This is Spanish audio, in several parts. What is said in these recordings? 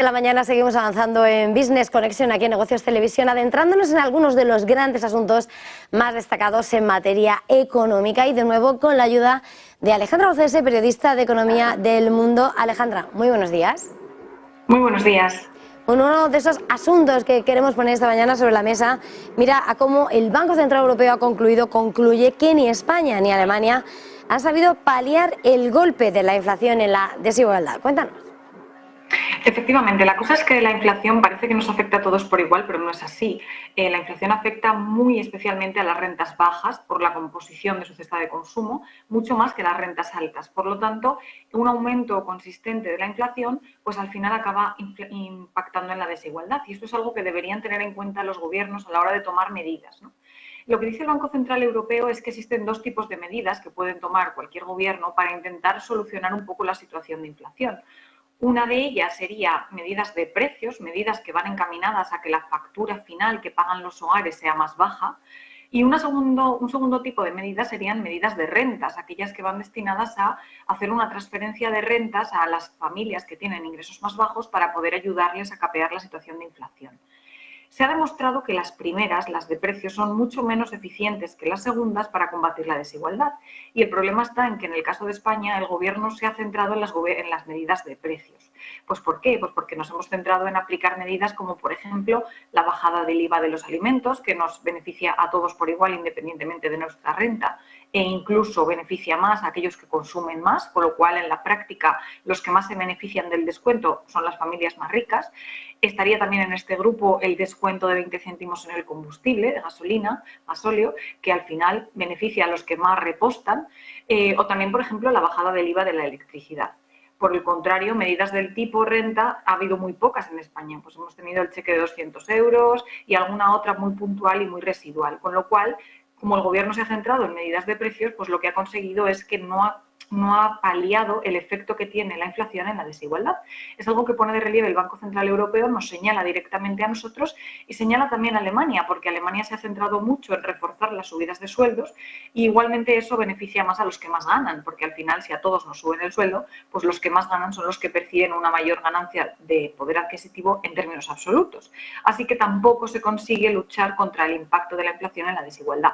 De la mañana seguimos avanzando en Business Conexión aquí en Negocios Televisión, adentrándonos en algunos de los grandes asuntos más destacados en materia económica y de nuevo con la ayuda de Alejandra Ocese, periodista de Economía del Mundo. Alejandra, muy buenos días. Muy buenos días. Uno de esos asuntos que queremos poner esta mañana sobre la mesa, mira a cómo el Banco Central Europeo concluye que ni España ni Alemania han sabido paliar el golpe de la inflación en la desigualdad. Cuéntanos. Efectivamente, la cosa es que la inflación parece que nos afecta a todos por igual, pero no es así. La inflación afecta muy especialmente a las rentas bajas por la composición de su cesta de consumo, mucho más que las rentas altas. Por lo tanto, un aumento consistente de la inflación, pues al final acaba impactando en la desigualdad. Y esto es algo que deberían tener en cuenta los gobiernos a la hora de tomar medidas, ¿no? Lo que dice el Banco Central Europeo es que existen dos tipos de medidas que pueden tomar cualquier gobierno para intentar solucionar un poco la situación de inflación. Una de ellas sería medidas de precios, medidas que van encaminadas a que la factura final que pagan los hogares sea más baja. Y un segundo tipo de medidas serían medidas de rentas, aquellas que van destinadas a hacer una transferencia de rentas a las familias que tienen ingresos más bajos para poder ayudarles a capear la situación de inflación. Se ha demostrado que las primeras, las de precios, son mucho menos eficientes que las segundas para combatir la desigualdad. Y el problema está en que en el caso de España el Gobierno se ha centrado en las medidas de precios. ¿Pues por qué? Pues porque nos hemos centrado en aplicar medidas como, por ejemplo, la bajada del IVA de los alimentos, que nos beneficia a todos por igual independientemente de nuestra renta, e incluso beneficia más a aquellos que consumen más, con lo cual en la práctica los que más se benefician del descuento son las familias más ricas. Estaría también en este grupo el descuento de 20 céntimos en el combustible de gasolina, gasóleo, que al final beneficia a los que más repostan, o también, por ejemplo, la bajada del IVA de la electricidad. Por el contrario, medidas del tipo renta ha habido muy pocas en España. Pues hemos tenido el cheque de 200 euros y alguna otra muy puntual y muy residual. Con lo cual, como el Gobierno se ha centrado en medidas de precios, pues lo que ha conseguido es que no ha paliado el efecto que tiene la inflación en la desigualdad. Es algo que pone de relieve el Banco Central Europeo, nos señala directamente a nosotros y señala también a Alemania, porque Alemania se ha centrado mucho en reforzar las subidas de sueldos y igualmente eso beneficia más a los que más ganan, porque al final si a todos nos suben el sueldo, pues los que más ganan son los que perciben una mayor ganancia de poder adquisitivo en términos absolutos. Así que tampoco se consigue luchar contra el impacto de la inflación en la desigualdad.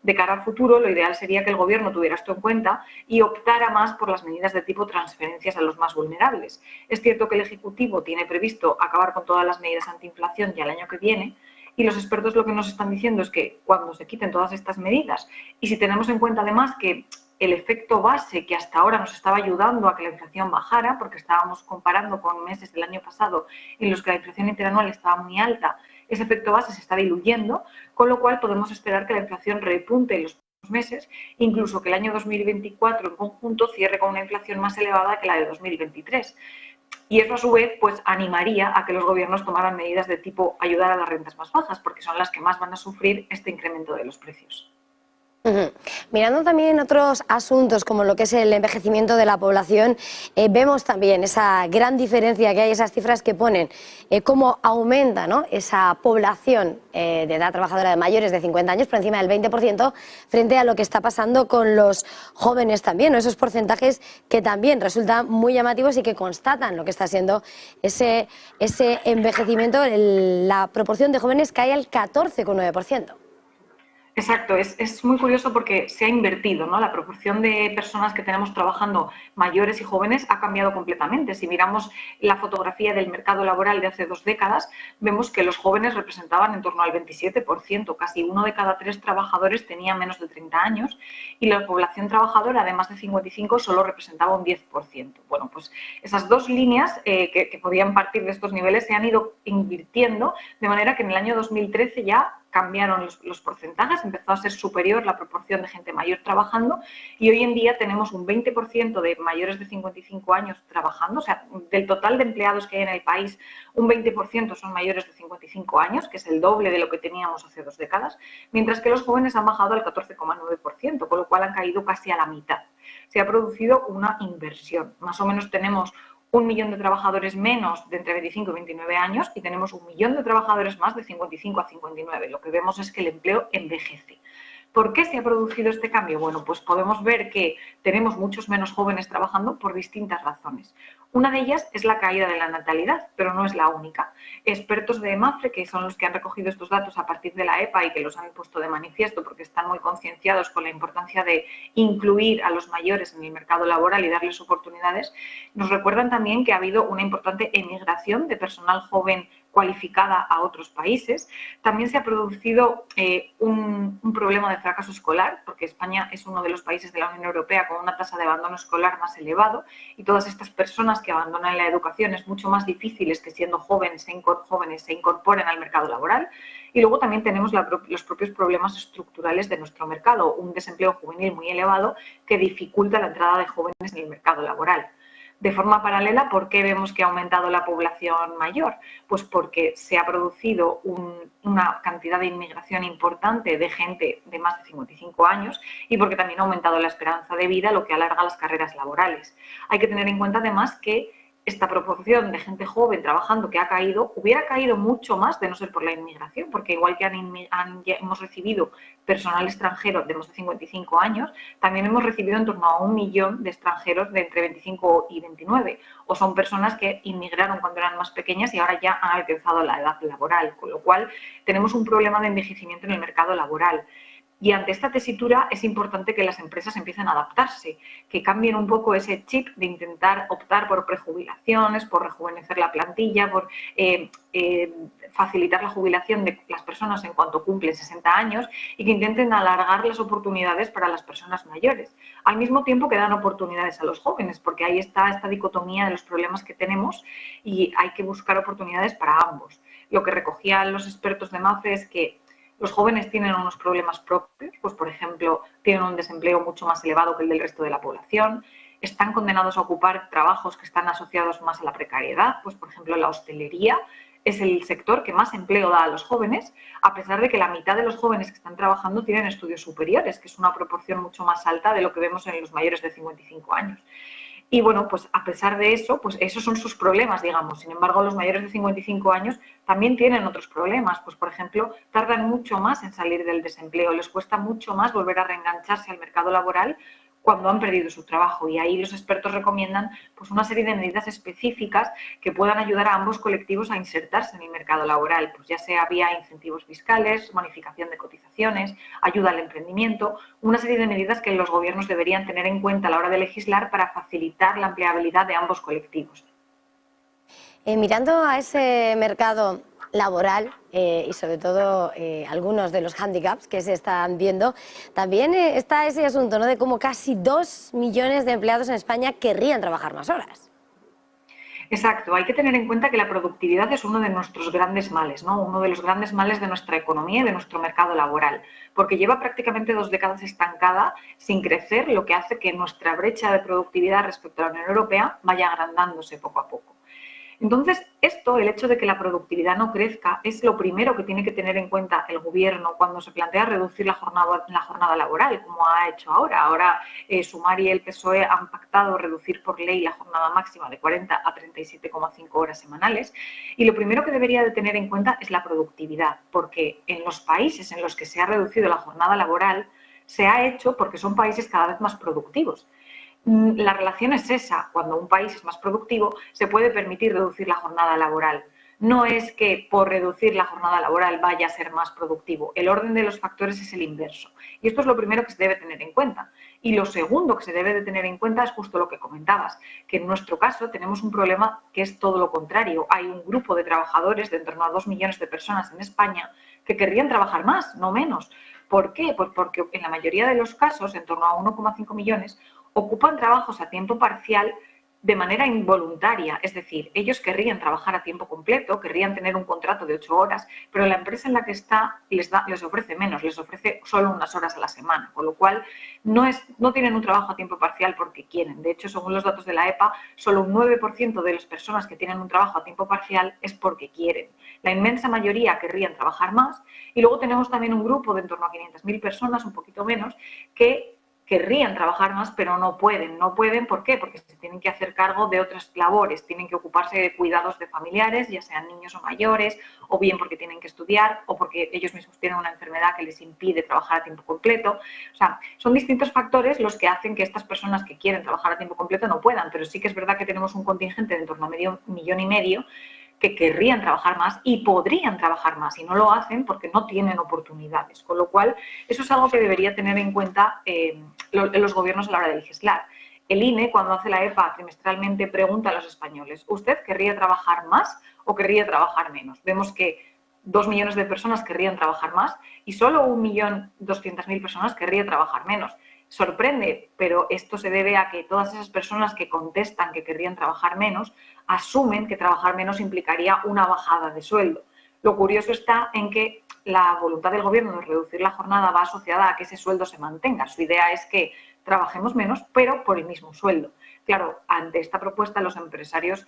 De cara al futuro, lo ideal sería que el Gobierno tuviera esto en cuenta y optara más por las medidas de tipo transferencias a los más vulnerables. Es cierto que el Ejecutivo tiene previsto acabar con todas las medidas antiinflación ya el año que viene, y los expertos lo que nos están diciendo es que cuando se quiten todas estas medidas, y si tenemos en cuenta además que el efecto base que hasta ahora nos estaba ayudando a que la inflación bajara, porque estábamos comparando con meses del año pasado en los que la inflación interanual estaba muy alta, ese efecto base se está diluyendo, con lo cual podemos esperar que la inflación repunte en los próximos meses, incluso que el año 2024 en conjunto cierre con una inflación más elevada que la de 2023. Y eso a su vez pues animaría a que los gobiernos tomaran medidas de tipo ayudar a las rentas más bajas, porque son las que más van a sufrir este incremento de los precios. Mirando también otros asuntos como lo que es el envejecimiento de la población, vemos también esa gran diferencia que hay, esas cifras que ponen, cómo aumenta, ¿no?, esa población de edad trabajadora de mayores de 50 años por encima del 20% frente a lo que está pasando con los jóvenes también, ¿no?, esos porcentajes que también resultan muy llamativos y que constatan lo que está siendo ese envejecimiento. La proporción de jóvenes cae al 14,9%. Exacto, es muy curioso porque se ha invertido, ¿no? La proporción de personas que tenemos trabajando mayores y jóvenes ha cambiado completamente. Si miramos la fotografía del mercado laboral de hace 2 décadas, vemos que los jóvenes representaban en torno al 27%, casi 1 de cada 3 trabajadores tenía menos de 30 años y la población trabajadora de más de 55 solo representaba un 10%. Bueno, pues esas dos líneas que podían partir de estos niveles se han ido invirtiendo, de manera que en el año 2013 ya cambiaron los porcentajes, empezó a ser superior la proporción de gente mayor trabajando y hoy en día tenemos un 20% de mayores de 55 años trabajando, o sea, del total de empleados que hay en el país, un 20% son mayores de 55 años, que es el doble de lo que teníamos hace 2 décadas, mientras que los jóvenes han bajado al 14,9%, con lo cual han caído casi a la mitad. Se ha producido una inversión, más o menos tenemos 1 millón de trabajadores menos de entre 25 y 29 años y tenemos 1 millón de trabajadores más de 55 a 59. Lo que vemos es que el empleo envejece. ¿Por qué se ha producido este cambio? Bueno, pues podemos ver que tenemos muchos menos jóvenes trabajando por distintas razones. Una de ellas es la caída de la natalidad, pero no es la única. Expertos de Mapfre, que son los que han recogido estos datos a partir de la EPA y que los han puesto de manifiesto porque están muy concienciados con la importancia de incluir a los mayores en el mercado laboral y darles oportunidades, nos recuerdan también que ha habido una importante emigración de personal joven cualificada a otros países. También se ha producido un problema de fracaso escolar, porque España es uno de los países de la Unión Europea con una tasa de abandono escolar más elevado, y todas estas personas que abandonan la educación es mucho más difícil que siendo jóvenes se incorporen al mercado laboral. Y luego también tenemos los propios problemas estructurales de nuestro mercado, un desempleo juvenil muy elevado que dificulta la entrada de jóvenes en el mercado laboral. De forma paralela, ¿por qué vemos que ha aumentado la población mayor? Pues porque se ha producido una cantidad de inmigración importante de gente de más de 55 años y porque también ha aumentado la esperanza de vida, lo que alarga las carreras laborales. Hay que tener en cuenta además que esta proporción de gente joven trabajando que ha caído, hubiera caído mucho más de no ser por la inmigración, porque igual que hemos recibido personal extranjero de más de 55 años, también hemos recibido en torno a 1 millón de extranjeros de entre 25 y 29, o son personas que inmigraron cuando eran más pequeñas y ahora ya han alcanzado la edad laboral, con lo cual tenemos un problema de envejecimiento en el mercado laboral. Y ante esta tesitura es importante que las empresas empiecen a adaptarse, que cambien un poco ese chip de intentar optar por prejubilaciones, por rejuvenecer la plantilla, por facilitar la jubilación de las personas en cuanto cumplen 60 años y que intenten alargar las oportunidades para las personas mayores. Al mismo tiempo que dan oportunidades a los jóvenes, porque ahí está esta dicotomía de los problemas que tenemos y hay que buscar oportunidades para ambos. Lo que recogían los expertos de Mapfre es que los jóvenes tienen unos problemas propios, pues por ejemplo, tienen un desempleo mucho más elevado que el del resto de la población, están condenados a ocupar trabajos que están asociados más a la precariedad, pues por ejemplo la hostelería es el sector que más empleo da a los jóvenes, a pesar de que la mitad de los jóvenes que están trabajando tienen estudios superiores, que es una proporción mucho más alta de lo que vemos en los mayores de 55 años. Y bueno, pues a pesar de eso, pues esos son sus problemas, digamos. Sin embargo, los mayores de 55 años también tienen otros problemas. Pues, por ejemplo, tardan mucho más en salir del desempleo, les cuesta mucho más volver a reengancharse al mercado laboral cuando han perdido su trabajo. Y ahí los expertos recomiendan pues, una serie de medidas específicas que puedan ayudar a ambos colectivos a insertarse en el mercado laboral, pues ya sea vía incentivos fiscales, bonificación de cotizaciones, ayuda al emprendimiento, una serie de medidas que los gobiernos deberían tener en cuenta a la hora de legislar para facilitar la empleabilidad de ambos colectivos. Mirando a ese mercado laboral y sobre todo algunos de los hándicaps que se están viendo, también está ese asunto, ¿no?, de cómo casi 2 millones de empleados en España querrían trabajar más horas. Exacto, hay que tener en cuenta que la productividad es uno de nuestros grandes males, ¿no? Uno de los grandes males de nuestra economía y de nuestro mercado laboral, porque lleva prácticamente 2 décadas estancada sin crecer, lo que hace que nuestra brecha de productividad respecto a la Unión Europea vaya agrandándose poco a poco. Entonces, el hecho de que la productividad no crezca, es lo primero que tiene que tener en cuenta el Gobierno cuando se plantea reducir la jornada laboral, como ha hecho ahora. Ahora, Sumar y el PSOE han pactado reducir por ley la jornada máxima de 40 a 37,5 horas semanales. Y lo primero que debería de tener en cuenta es la productividad, porque en los países en los que se ha reducido la jornada laboral, se ha hecho porque son países cada vez más productivos. La relación es esa. Cuando un país es más productivo, se puede permitir reducir la jornada laboral. No es que por reducir la jornada laboral vaya a ser más productivo. El orden de los factores es el inverso. Y esto es lo primero que se debe tener en cuenta. Y lo segundo que se debe de tener en cuenta es justo lo que comentabas, que en nuestro caso tenemos un problema que es todo lo contrario. Hay un grupo de trabajadores de en torno a 2 millones de personas en España que querrían trabajar más, no menos. ¿Por qué? Pues porque en la mayoría de los casos, en torno a 1,5 millones, ocupan trabajos a tiempo parcial de manera involuntaria, es decir, ellos querrían trabajar a tiempo completo, querrían tener un contrato de 8 horas, pero la empresa en la que está les ofrece menos, les ofrece solo unas horas a la semana, con lo cual no tienen un trabajo a tiempo parcial porque quieren. De hecho, según los datos de la EPA, solo un 9% de las personas que tienen un trabajo a tiempo parcial es porque quieren. La inmensa mayoría querrían trabajar más y luego tenemos también un grupo de en torno a 500.000 personas, un poquito menos, que querrían trabajar más, pero no pueden. No pueden, ¿por qué? Porque se tienen que hacer cargo de otras labores, tienen que ocuparse de cuidados de familiares, ya sean niños o mayores, o bien porque tienen que estudiar, o porque ellos mismos tienen una enfermedad que les impide trabajar a tiempo completo. O sea, son distintos factores los que hacen que estas personas que quieren trabajar a tiempo completo no puedan, pero sí que es verdad que tenemos un contingente de en torno a 1,5 millones que querrían trabajar más y podrían trabajar más y no lo hacen porque no tienen oportunidades. Con lo cual, eso es algo que debería tener en cuenta los gobiernos a la hora de legislar. El INE, cuando hace la EPA trimestralmente, pregunta a los españoles, ¿usted querría trabajar más o querría trabajar menos? Vemos que 2 millones de personas querrían trabajar más y solo 1.200.000 personas querrían trabajar menos. Sorprende, pero esto se debe a que todas esas personas que contestan que querrían trabajar menos asumen que trabajar menos implicaría una bajada de sueldo. Lo curioso está en que la voluntad del gobierno de reducir la jornada va asociada a que ese sueldo se mantenga. Su idea es que trabajemos menos, pero por el mismo sueldo. Claro, ante esta propuesta los empresarios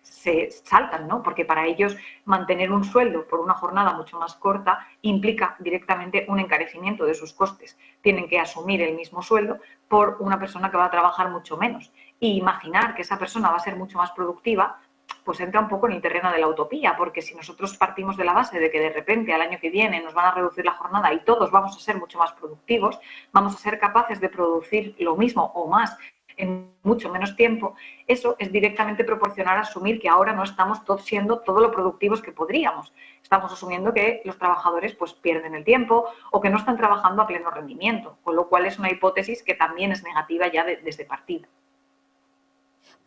se saltan, ¿no? Porque para ellos mantener un sueldo por una jornada mucho más corta implica directamente un encarecimiento de sus costes. Tienen que asumir el mismo sueldo por una persona que va a trabajar mucho menos. Y imaginar que esa persona va a ser mucho más productiva, pues entra un poco en el terreno de la utopía, porque si nosotros partimos de la base de que de repente al año que viene nos van a reducir la jornada y todos vamos a ser mucho más productivos, vamos a ser capaces de producir lo mismo o más en mucho menos tiempo, eso es directamente proporcional a asumir que ahora no estamos siendo todo lo productivos que podríamos. Estamos asumiendo que los trabajadores pues pierden el tiempo o que no están trabajando a pleno rendimiento, con lo cual es una hipótesis que también es negativa ya desde partida.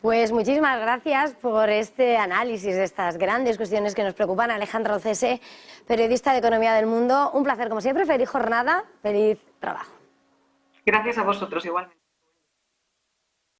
Pues muchísimas gracias por este análisis de estas grandes cuestiones que nos preocupan. Alejandra Ocese, periodista de Economía del Mundo. Un placer, como siempre. Feliz jornada, feliz trabajo. Gracias a vosotros igualmente.